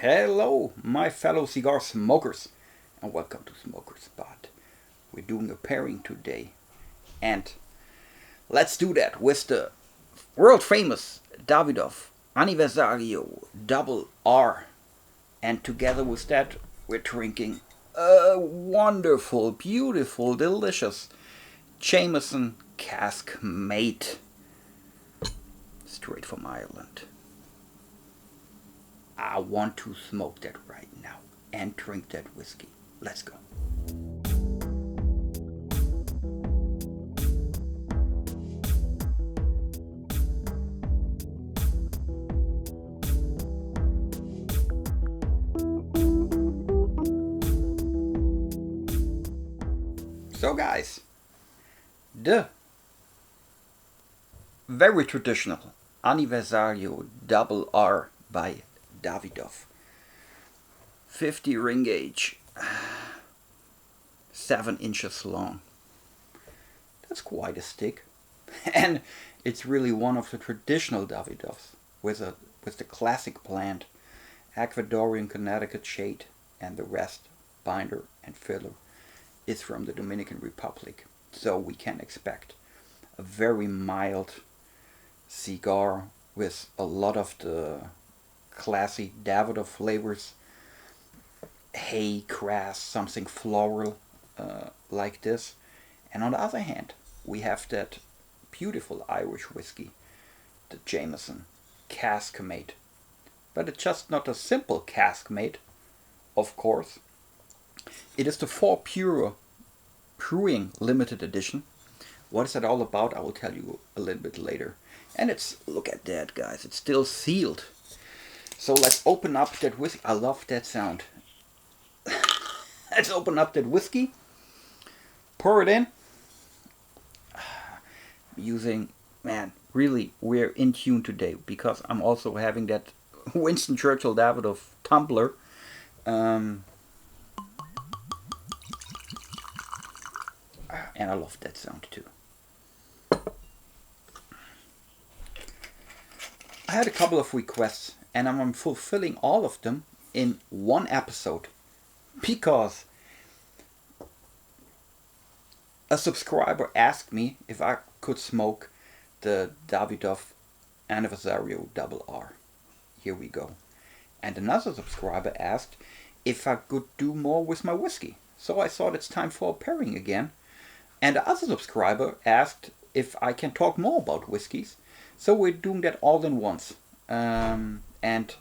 Hello, my fellow cigar smokers, and welcome to Smoker Spot. We're doing a pairing today, and let's do that with the world famous Davidoff Aniversario Double R. And together with that, we're drinking a wonderful, beautiful, delicious Jameson Caskmate, straight from Ireland. I want to smoke that right now and drink that whiskey. Let's go. So guys, the very traditional Aniversario Double R by Davidoff. 50 ring gauge, 7 inches long. That's quite a stick. And it's really one of the traditional Davidoffs with the classic plant, Ecuadorian Connecticut shade, and the rest, binder and filler, is from the Dominican Republic. So we can expect a very mild cigar with a lot of the classy Davidoff flavors, hay, grass, something floral like this. And on the other hand, we have that beautiful Irish whiskey, the Jameson Caskmate. But it's just not a simple Caskmate, of course. It is the 4 Pure Brewing Limited Edition. What is that all about? I will tell you a little bit later. And look at that, guys, it's still sealed. So let's open up that whiskey. I love that sound. Let's open up that whiskey. Pour it in. Using, man, really, we're in tune today because I'm also having that Winston Churchill Davidoff tumbler. And I love that sound too. I had a couple of requests, and I'm fulfilling all of them in one episode because a subscriber asked me if I could smoke the Davidoff Aniversario Double R. Here we go. And another subscriber asked if I could do more with my whiskey. So I thought it's time for a pairing again. And the other subscriber asked if I can talk more about whiskeys. So we're doing that all in once. And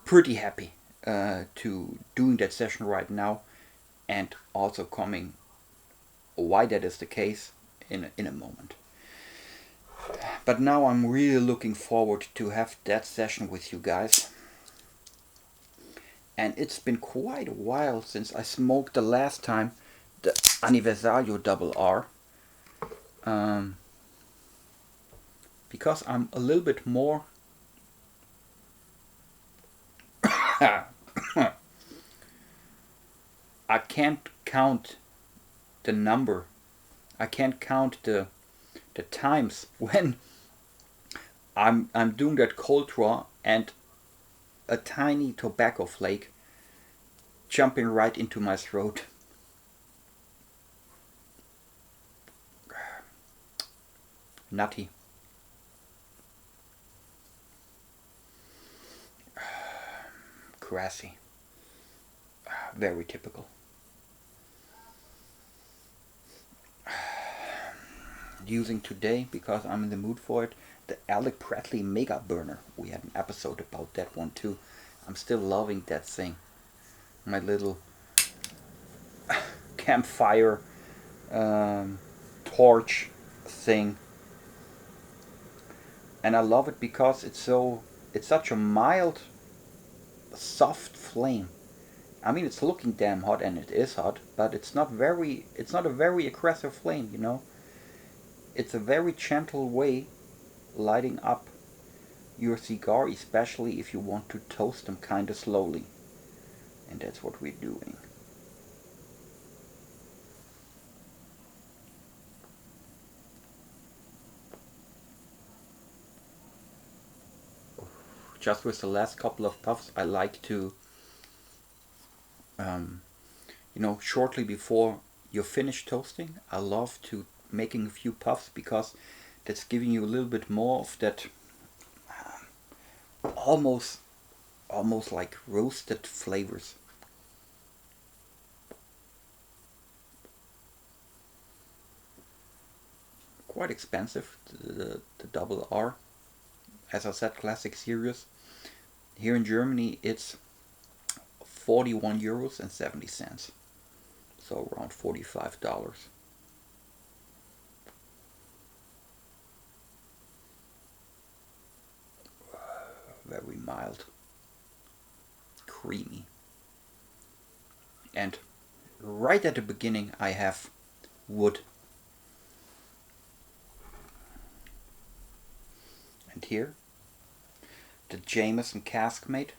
pretty happy to doing that session right now. And also coming why that is the case in a moment. But now I'm really looking forward to have that session with you guys. And it's been quite a while since I smoked the last time the Aniversario Double R. Because I'm a little bit more I can't count the number. I can't count the times when I'm doing that cold draw and a tiny tobacco flake jumping right into my throat. Nutty. Grassy. Very typical. Using today, because I'm in the mood for it, the Alec Bradley Mega Burner. We had an episode about that one too. I'm still loving that thing. My little campfire torch thing. And I love it because it's such a mild, soft flame. I mean, it's looking damn hot, and it is hot, but it's not a very aggressive flame, you know. It's a very gentle way lighting up your cigar, especially if you want to toast them kind of slowly. And that's what we're doing. just with the last couple of puffs, I like to, shortly before you're finished toasting, I love to making a few puffs because that's giving you a little bit more of that almost like roasted flavors. Quite expensive, the Double R. As I said, classic series. Here in Germany it's 41 euros and 70 cents. So around $45. Very mild. Creamy. And right at the beginning I have wood. And here, the Jameson Caskmate.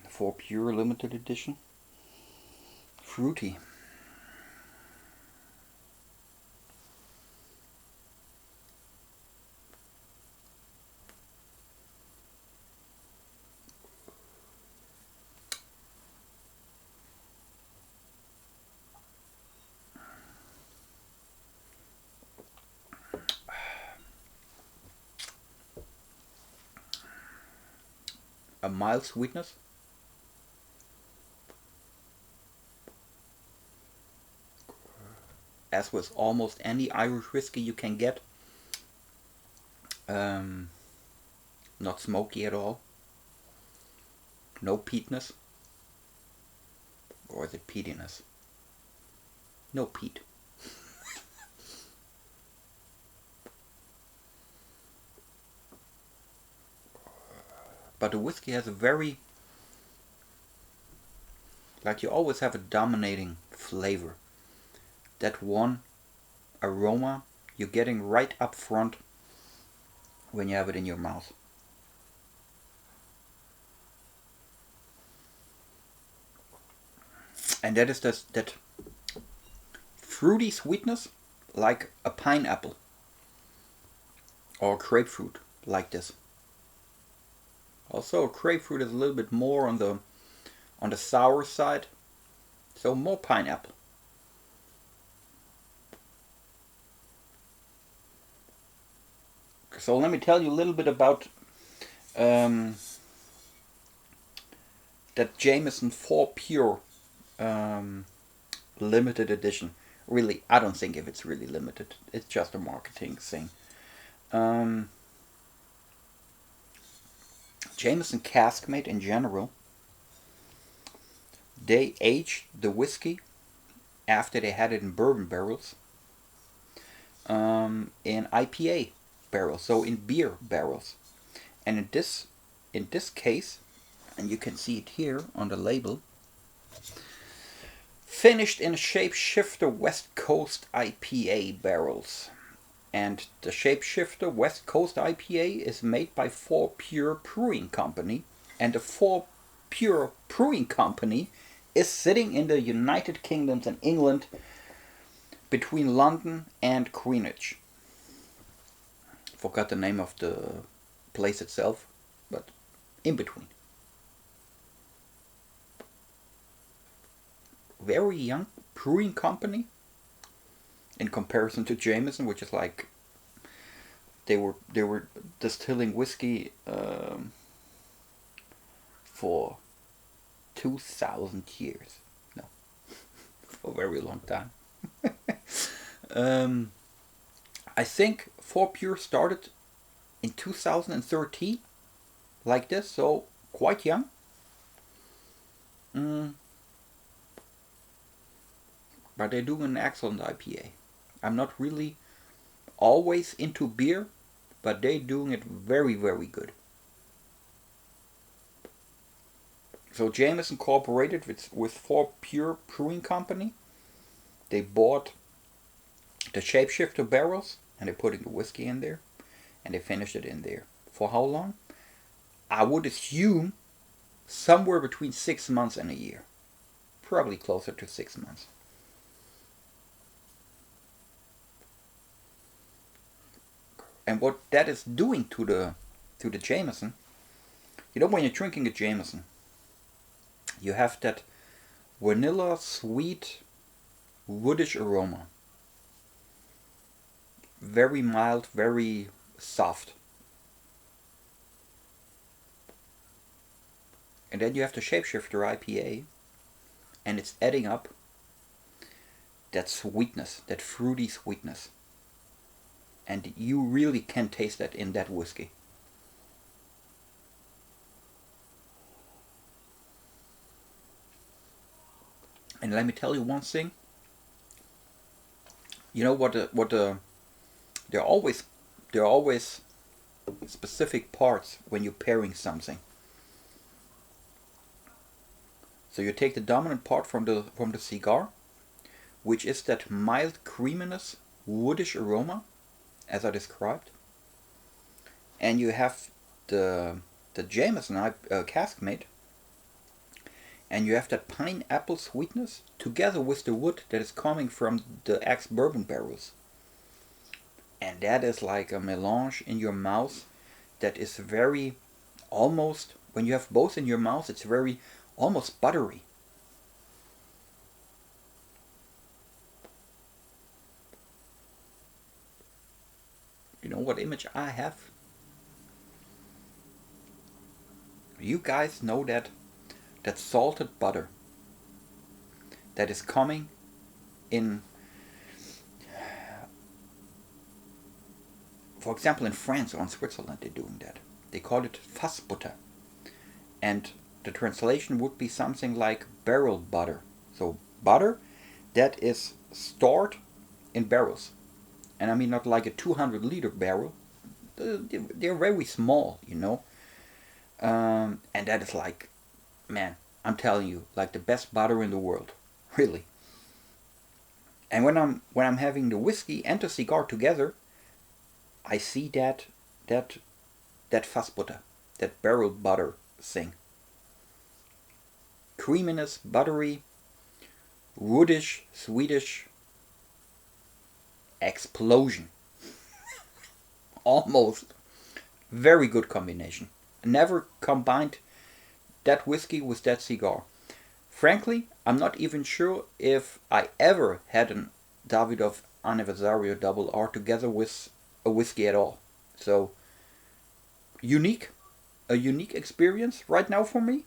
For pure limited edition. Fruity. A mild sweetness. As with almost any Irish whiskey you can get. Not smoky at all. No peatness. Or is it peatiness? No peat. But the whiskey has a very, like you always have a dominating flavor. That one aroma you're getting right up front when you have it in your mouth. And that is that fruity sweetness, like a pineapple or grapefruit, like this. Also, grapefruit is a little bit more on the sour side, so more pineapple. So let me tell you a little bit about that Jameson 4 Pure limited edition. Really, I don't think if it's really limited. It's just a marketing thing. Jameson Caskmate in general, they aged the whiskey after they had it in bourbon barrels in IPA barrels, so in beer barrels. And in this case, and you can see it here on the label, finished in Shapeshifter West Coast IPA barrels. And the Shapeshifter West Coast IPA is made by 4 Pure Brewing Company. And the 4 Pure Brewing Company is sitting in the United Kingdom and England, between London and Greenwich. Forgot the name of the place itself, but in between. Very young brewing company in comparison to Jameson, which is like they were distilling whiskey for 2,000 years. No, for a very long time. I think 4 Pure started in 2013, like this, so quite young. But they're doing an excellent IPA. I'm not really always into beer, but they're doing it very, very good. So Jameson cooperated with 4 Pure Brewing Company. They bought the Shapeshifter barrels and they put the whiskey in there and they finished it in there. For how long? I would assume somewhere between 6 months and a year. Probably closer to 6 months. And what that is doing to the Jameson, you know, when you're drinking a Jameson, you have that vanilla, sweet, woodish aroma. Very mild, very soft. And then you have the Shapeshifter IPA, and it's adding up that sweetness, that fruity sweetness. And you really can taste that in that whiskey. And let me tell you one thing. You know what there are always specific parts when you're pairing something. So you take the dominant part from the cigar, which is that mild creaminess, woodish aroma, as I described, and you have the Jameson Caskmate, and you have that pineapple sweetness together with the wood that is coming from the ex-bourbon barrels. And that is like a melange in your mouth that is very, almost, when you have both in your mouth, it's very, almost buttery. You know what image I have? You guys know that salted butter that is coming in, for example, in France or in Switzerland, they're doing that. They call it Fassbutter. And the translation would be something like barrel butter. So butter that is stored in barrels. And I mean not like a 200-liter barrel. They're very small, you know. And that is like, man, I'm telling you, like the best butter in the world. Really. And when I'm having the whiskey and the cigar together, I see that Fassbutter, that barrel butter thing. Creaminess, buttery, woodish, sweetish, explosion. Almost. Very good combination. Never combined that whiskey with that cigar. Frankly, I'm not even sure if I ever had a Davidoff Aniversario Double R together with a whiskey at all. So, unique. A unique experience right now for me.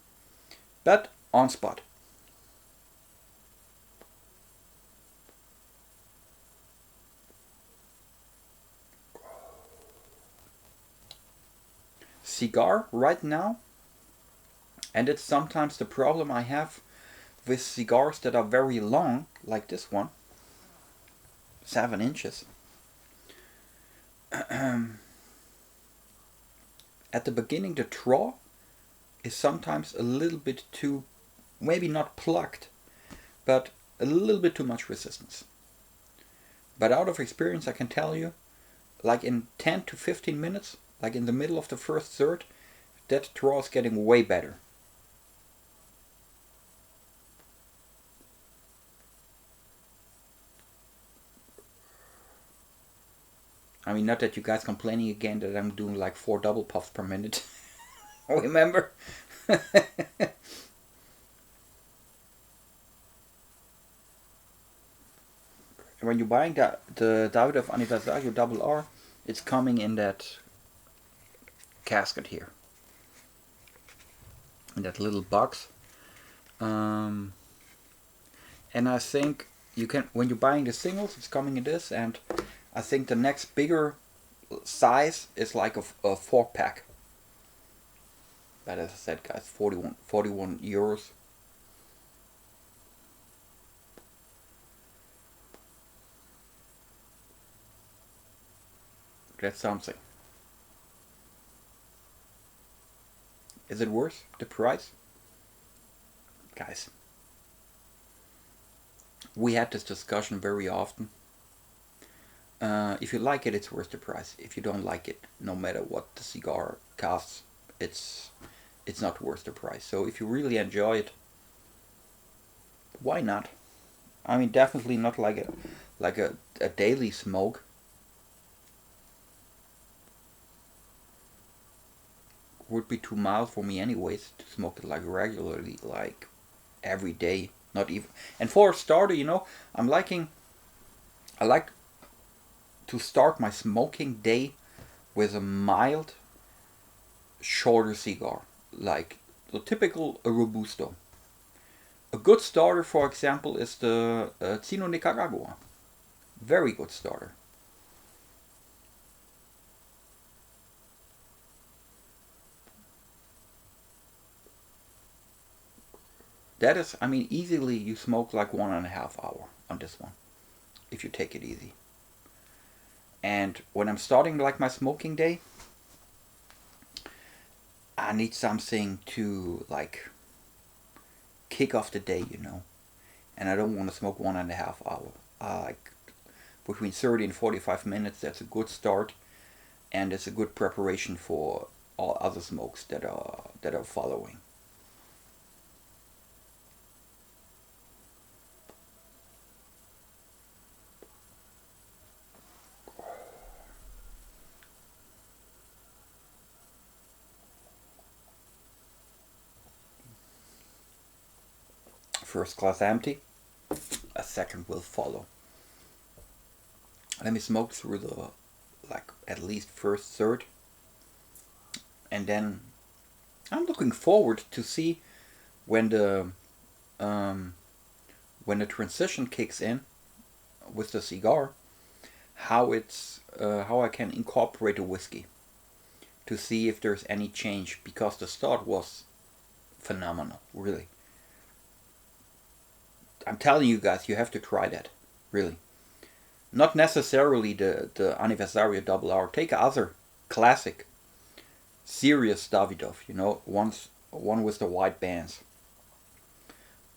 But on spot. Cigar right now, and it's sometimes the problem I have with cigars that are very long, like this one, 7 inches. At the beginning, the draw is sometimes a little bit too, maybe not plucked, but a little bit too much resistance. But out of experience, I can tell you, like in 10 to 15 minutes, like in the middle of the first third, that draw is getting way better. I mean, not that you guys complaining again that I'm doing like 4 double puffs per minute. Remember? When you're buying the Davidoff Aniversario Double R, it's coming in that casket here. In that little box. And I think you can, when you're buying the singles, it's coming in this, and I think the next bigger size is like a 4-pack. But as I said, guys, 41 euros. That's something. Is it worth the price? Guys, we had this discussion very often. If you like it, it's worth the price. If you don't like it, no matter what the cigar costs, it's not worth the price. So if you really enjoy it, why not? I mean, definitely not like a daily smoke. would be too mild for me anyways to smoke it like regularly, like every day, not even. And for a starter, you know, I like to start my smoking day with a mild, shorter cigar, like the typical Robusto. A good starter, for example, is the Chino Nicaragua. Very good starter. That is, I mean, easily you smoke like 1.5 hours on this one, if you take it easy. And when I'm starting like my smoking day, I need something to like kick off the day, you know. And I don't want to smoke 1.5 hours. Like between 30 and 45 minutes, that's a good start, and it's a good preparation for all other smokes that are following. First glass empty, a second will follow. Let me smoke through the, like, at least first third, and then I'm looking forward to see when the um, when the transition kicks in with the cigar, how I can incorporate a whiskey to see if there's any change, because the start was phenomenal, really. I'm telling you guys, you have to try that, really. Not necessarily the Aniversario Double R. Take other classic, serious Davidoff. You know, one with the white bands.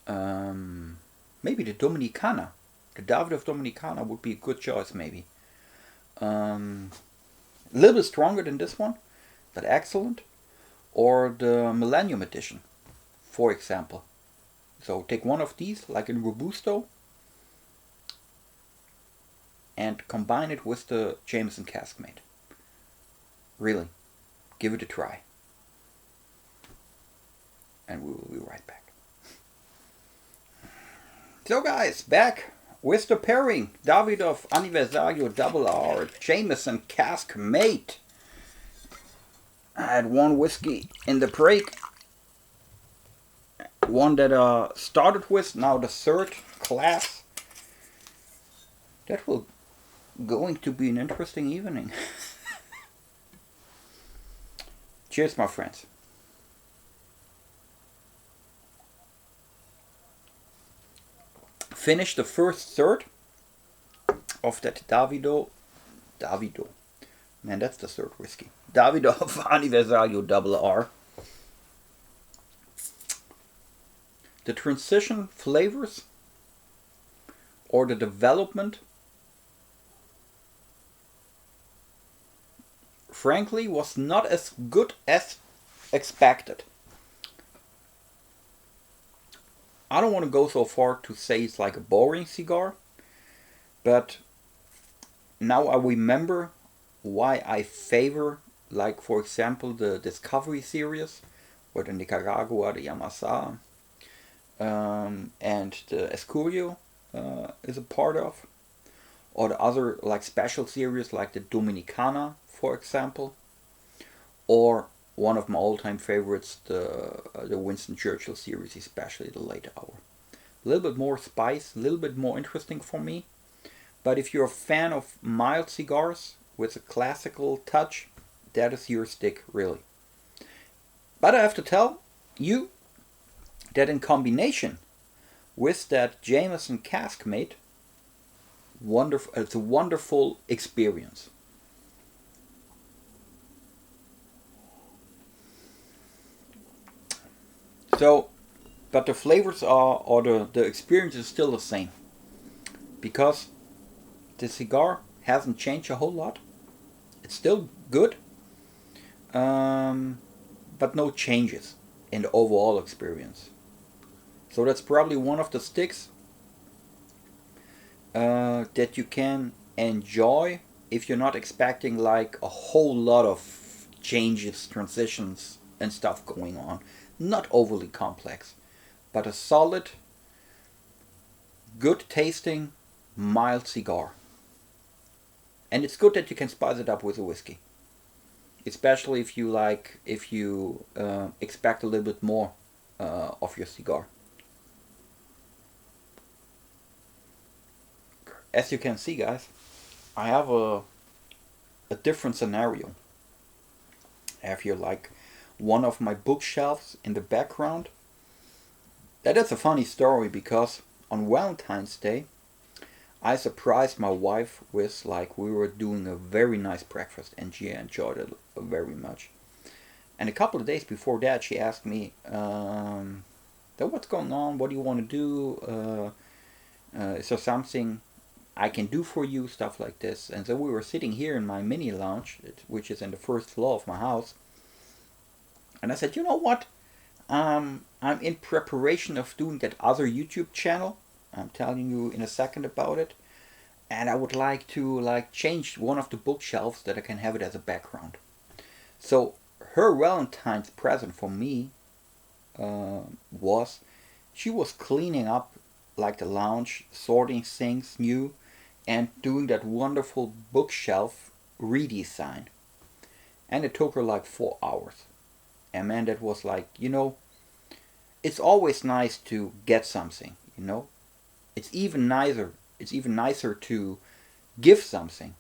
Maybe the Dominicana, the Davidoff Dominicana would be a good choice. Maybe a little bit stronger than this one, but excellent. Or the Millennium Edition, for example. So take one of these, like in Robusto, and combine it with the Jameson Caskmate. Really, give it a try. And we will be right back. So guys, back with the pairing. Davidoff Aniversario Double R, Jameson Caskmate. I had one whiskey in the break. One that started with, now the third class. That will going to be an interesting evening. Cheers, my friends. Finished the first third of that Davido. Man, that's the third whiskey. Davidoff Aniversario Double R. The transition flavors or the development, frankly, was not as good as expected. I don't want to go so far to say it's like a boring cigar, but now I remember why I favor, like, for example, the Discovery series, or the Nicaragua, the Yamasa, and the Escurio is a part of, or the other like special series like the Dominicana, for example, or one of my all-time favorites, the Winston Churchill series, especially the Late Hour. A little bit more spice, a little bit more interesting for me. But if you're a fan of mild cigars with a classical touch, that is your stick, really. But I have to tell you that in combination with that Jameson Caskmate, it's a wonderful experience. So, but the flavors are, or the experience is still the same, because the cigar hasn't changed a whole lot. It's still good, but no changes in the overall experience. So that's probably one of the sticks that you can enjoy if you're not expecting like a whole lot of changes, transitions and stuff going on. Not overly complex, but a solid, good tasting, mild cigar. And it's good that you can spice it up with a whiskey, especially if you expect a little bit more of your cigar. As you can see, guys, I have a different scenario. I have here like one of my bookshelves in the background. That is a funny story because on Valentine's Day I surprised my wife with, like, we were doing a very nice breakfast and she enjoyed it very much. And a couple of days before that she asked me, what's going on? What do you want to do? Is there something I can do for you? Stuff like this. And so we were sitting here in my mini lounge, which is in the first floor of my house. And I said, you know what? I'm in preparation of doing that other YouTube channel. I'm telling you in a second about it. And I would like to change one of the bookshelves that I can have it as a background. So her Valentine's present for me was, she was cleaning up like the lounge, sorting things new, and doing that wonderful bookshelf redesign. And it took her like 4 hours. And man, that was like, it's always nice to get something, It's even nicer to give something.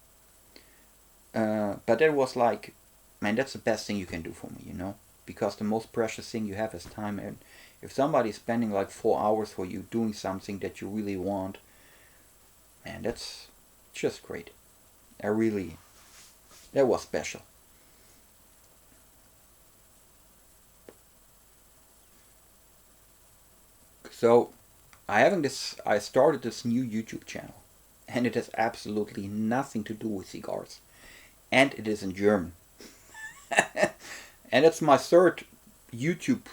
But that was like, man, that's the best thing you can do for me, Because the most precious thing you have is time. And if somebody's spending like 4 hours for you doing something that you really want, man, that's just great. That was special. So I started this new YouTube channel, and it has absolutely nothing to do with cigars, and it is in German. And it's my third YouTube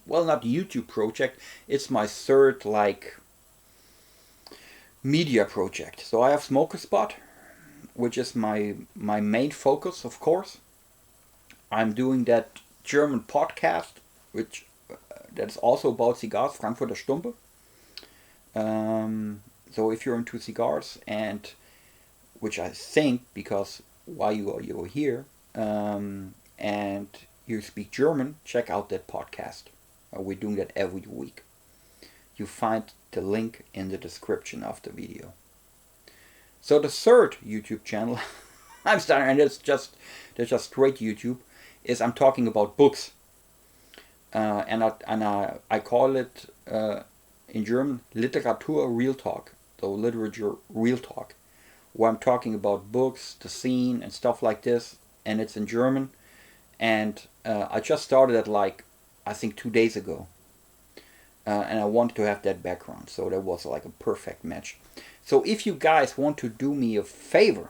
not YouTube project. It's my third media project. So I have Smoker Spot, which is my main focus, of course. I'm doing that German podcast, which that's also about cigars, Frankfurter Stumpe. So if you're into cigars, and which I think, because why you're here, and you speak German, check out that podcast. We're doing that every week. You find the link in the description of the video. So the third YouTube channel I'm starting, and that's just straight YouTube, is I'm talking about books. And I call it in German Literatur Realtalk, so Literature Realtalk, where I'm talking about books, the scene, and stuff like this, and it's in German. And I just started it I think 2 days ago, and I wanted to have that background, so that was like a perfect match. So if you guys want to do me a favor,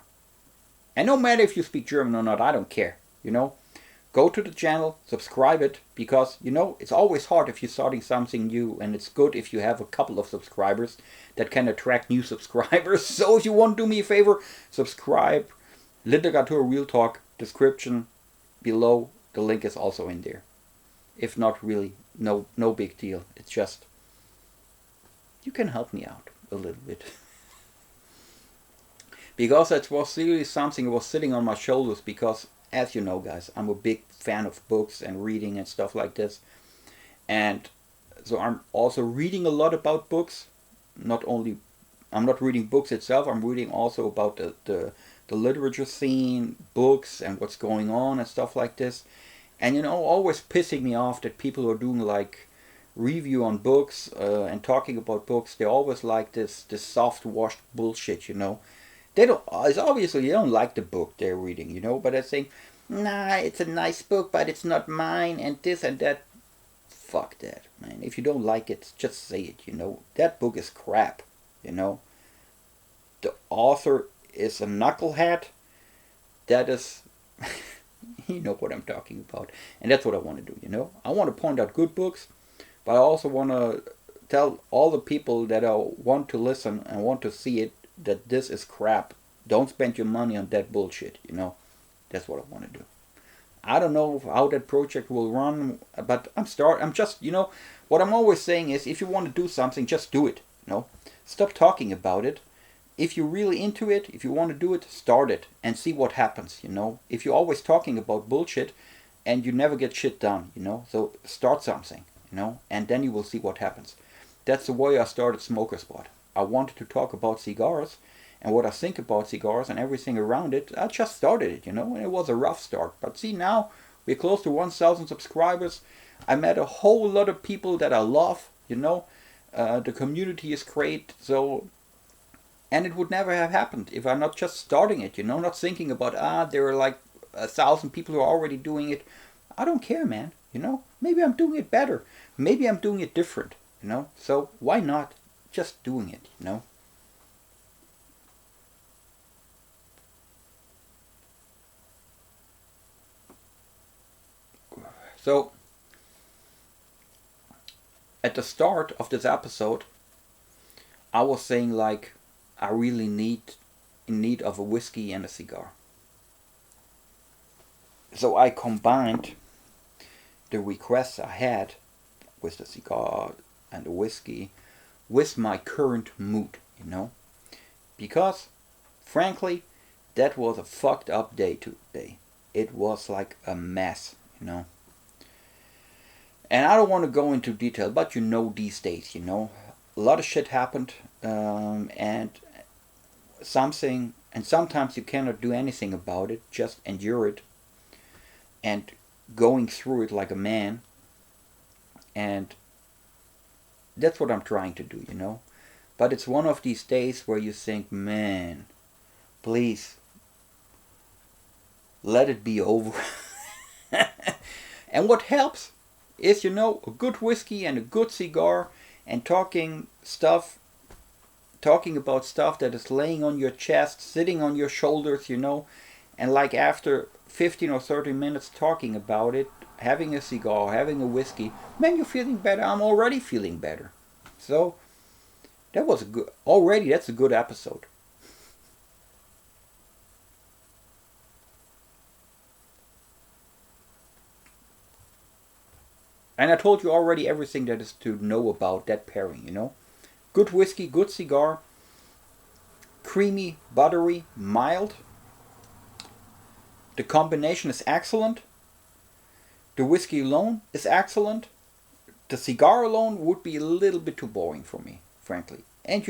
and no matter if you speak German or not, I don't care, go to the channel, subscribe it, because, it's always hard if you're starting something new, and it's good if you have a couple of subscribers that can attract new subscribers. So if you want to do me a favor, subscribe. Literatur Realtalk, description below, the link is also in there. If not, really, no big deal. It's just, you can help me out a little bit. Because it was really something that was sitting on my shoulders, because, as you know, guys, I'm a big fan of books and reading and stuff like this. And so I'm also reading a lot about books. I'm not reading books itself, I'm reading also about the literature scene, books, and what's going on and stuff like this. And always pissing me off that people are doing review on books and talking about books. They always like this soft washed bullshit. They don't. It's obviously they don't like the book they're reading. But they're saying, nah, it's a nice book, but it's not mine, and this and that. Fuck that, man. If you don't like it, just say it. That book is crap. The author is a knucklehead. That is, you know what I'm talking about, and that's what I want to do. I want to point out good books, but I also want to tell all the people that want to listen and want to see it that this is crap. Don't spend your money on that bullshit. That's what I want to do. I don't know how that project will run, but I'm just, what I'm always saying is, if you want to do something, just do it. Stop talking about it. If you're really into it, if you want to do it, start it and see what happens. If you're always talking about bullshit and you never get shit done, so start something, and then you will see what happens. That's the way I started Smoker Spot. I wanted to talk about cigars and what I think about cigars and everything around it. I just started it, and it was a rough start. But see, now we're close to 1,000 subscribers. I met a whole lot of people that I love, the community is great, and it would never have happened if I'm not just starting it, not thinking about, there are like 1,000 people who are already doing it. I don't care, man, maybe I'm doing it better. Maybe I'm doing it different, so why not just doing it, So, at the start of this episode, I was saying like, I really in need of a whiskey and a cigar. So I combined the requests I had with the cigar and the whiskey with my current mood, because frankly, that was a fucked up day today. It was like a mess, And I don't want to go into detail, but these days, a lot of shit happened, and sometimes you cannot do anything about it, just endure it, and going through it like a man, and that's what I'm trying to do, But it's one of these days where you think, man, please, let it be over. And what helps is, a good whiskey and a good cigar, and talking about stuff that is laying on your chest, sitting on your shoulders, and like after 15 or 30 minutes talking about it, having a cigar, having a whiskey, man, you're feeling better. I'm already feeling better. So that's a good episode. And I told you already everything that is to know about that pairing, Good whiskey, good cigar, creamy, buttery, mild. The combination is excellent. The whiskey alone is excellent. The cigar alone would be a little bit too boring for me, frankly. And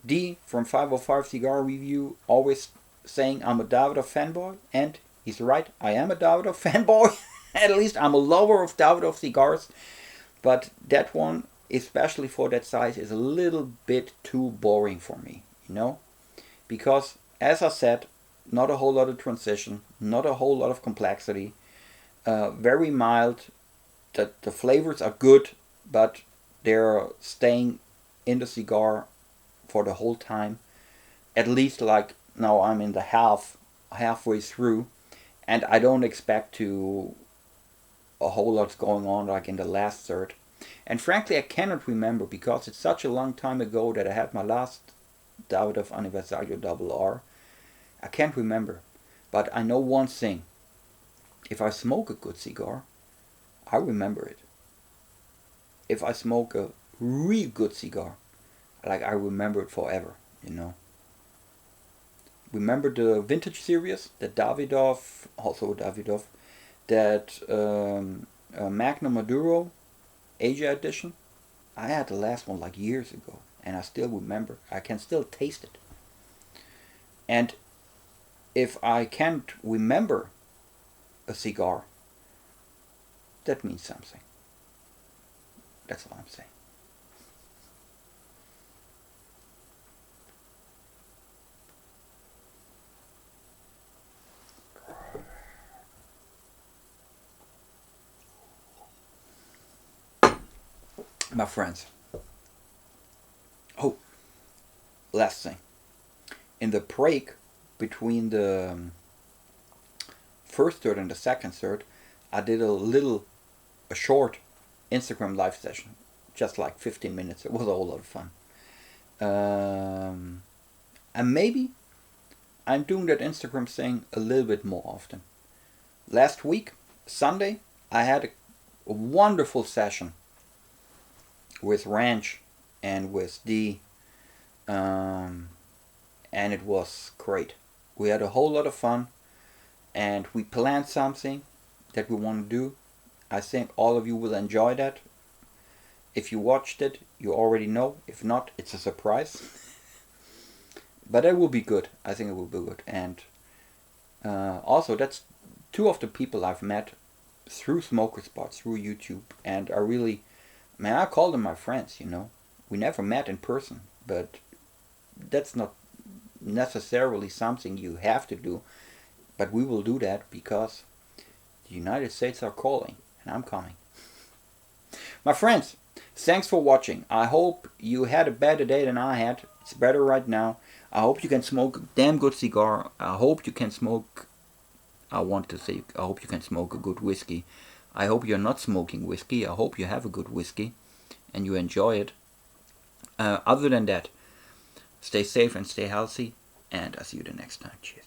D from 505 Cigar Review always saying I'm a Davidoff fanboy, and he's right, I am a Davidoff fanboy. At least I'm a lover of Davidoff cigars, but that one, especially for that size, is a little bit too boring for me, Because, as I said, not a whole lot of transition, not a whole lot of complexity, very mild. The flavors are good, but they're staying in the cigar for the whole time. At least like now I'm in the halfway through, and I don't expect a whole lot's going on like in the last third. And frankly, I cannot remember because it's such a long time ago that I had my last Davidoff Aniversario Double R. I can't remember, but I know one thing. If I smoke a good cigar, I remember it. If I smoke a real good cigar, like I remember it forever, Remember the vintage series, the Davidoff, also Davidoff, that Magnum Maduro Asia edition? I had the last one like years ago, and I still remember. I can still taste it. And if I can't remember a cigar, that means something. That's all I'm saying. My friends. Oh, last thing. In the break between the first third and the second third, I did a short Instagram live session, just like 15 minutes. It was a whole lot of fun. And maybe I'm doing that Instagram thing a little bit more often. last week, Sunday, I had a wonderful session with Ranch and with Dee, and it was great. We had a whole lot of fun, and we planned something that we want to do. I think all of you will enjoy that. If you watched it, you already know. If not, it's a surprise. But it will be good. I think it will be good. And also, that's two of the people I've met through Smoker Spots, through YouTube, and are really, man, I call them my friends, you know. We never met in person, but that's not necessarily something you have to do. But we will do that because the United States are calling, and I'm coming. My friends, thanks for watching. I hope you had a better day than I had. It's better right now. I hope you can smoke a damn good cigar. I hope you can smoke, I hope you can smoke a good whiskey. I hope you're not smoking whiskey. I hope you have a good whiskey and you enjoy it. Other than that, stay safe and stay healthy, and I'll see you the next time. Cheers.